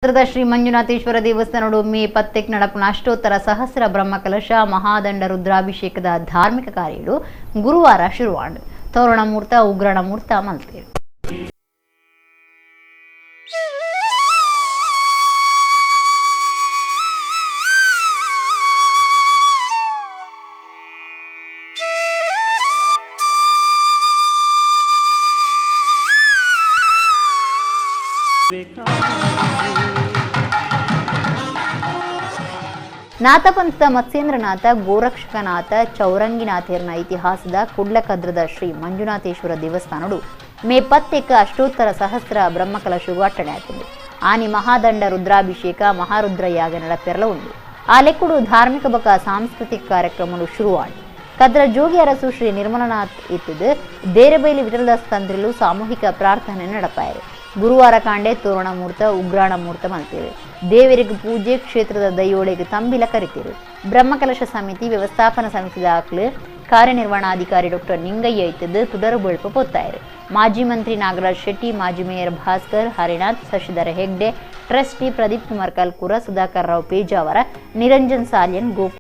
ಶ್ರೀ ಮಂಜುನಾಥೇಶ್ವರ ದೇವಸ್ಥಾನಗಳು ಮೇ 10 ನಡಪುನ ಅಷ್ಟೋತ್ತರ ಸಹಸ್ರ ಬ್ರಹ್ಮಕಲಶ ಮಹಾದಂಡ ರುದ್ರಾಭಿಷೇಕದ ಧಾರ್ಮಿಕ ಕಾರ್ಯಗಳು ಗುರುವಾರ ಶುರುವಾಂಡು ತೋರಣ ಮೂರ್ತ ಉಗ್ರಣ ಮೂರ್ತ ಮಲ್ತೇರು. ನಾಥಪಂಥದ ಮತ್ಸ್ಯೇಂದ್ರನಾಥ ಗೋರಕ್ಷಕನಾಥ ಚೌರಂಗಿನಾಥೇರ್ನ ಇತಿಹಾಸದ ಕುಡ್ಲಕದ್ರದ ಶ್ರೀ ಮಂಜುನಾಥೇಶ್ವರ ದೇವಸ್ಥಾನಡು ಮೇ 10 ಅಷ್ಟೋತ್ತರ ಸಹಸ್ರ ಬ್ರಹ್ಮಕಲಶಗೂ ಅಟ್ಟಣೆ ಆಯ್ತು. ಆನಿ ಮಹಾದಂಡ ರುದ್ರಾಭಿಷೇಕ ಮಹಾರುದ್ರ ಯಾಗ ನಡಪೆರಲ ಉಂಡು. ಆ ಲೆಕ್ಕುಡು ಧಾರ್ಮಿಕ ಬಕ ಸಾಂಸ್ಕೃತಿಕ ಕಾರ್ಯಕ್ರಮಗಳು ಶುರುವಾಡು. ಕದ್ರ ಜೋಗಿ ಅರಸು ಶ್ರೀ ನಿರ್ಮಲನಾಥ್ ಇತ್ತಿದ್ದು ದೇರೆಬೈಲಿ ವಿಠಲದಾಸ್ ತಂತ್ರಿಲು ಸಾಮೂಹಿಕ ಪ್ರಾರ್ಥನೆ ನಡಪಾಯರು. ಗುರುವಾರ ಕಾಂಡೆ ತೋರಣ ಮೂರ್ತ ಉಗ್ರಾಣ ಮೂರ್ತ ಮಲ್ತೇವೆ. ದೇವರಿಗೆ ಪೂಜೆ ಕ್ಷೇತ್ರದ ದೈಯೋಳಿಗೆ ತಂಬಿಲ ಕರಿತೀರು. ಬ್ರಹ್ಮಕಲಶ ಸಮಿತಿ ವ್ಯವಸ್ಥಾಪನಾ ಸಮಿತಿ ದಾಖಲೆ ಕಾರ್ಯನಿರ್ವಹಣಾಧಿಕಾರಿ ಡಾಕ್ಟರ್ ನಿಂಗಯ್ಯ ಇತ್ತಿದ್ದು ತುಡರು ಬಳ್ಪ ಪೊತ್ತಾಯರು. ಮಾಜಿ ಮಂತ್ರಿ ನಾಗರಾಜ್ ಶೆಟ್ಟಿ, ಮಾಜಿ ಮೇಯರ್ ಭಾಸ್ಕರ್ ಹರಿನಾಥ್, ಶಶಿಧರ ಹೆಗ್ಡೆ, ಟ್ರಸ್ಟಿ ಪ್ರದೀಪ್ ಕುಮಾರ್ ಕಲ್ಕೂರ, ಸುಧಾಕರ್ ರಾವ್ ಪೇಜಾವರ, ನಿರಂಜನ್ ಸಾಲ್ಯನ್, ಗೋಕುಲ್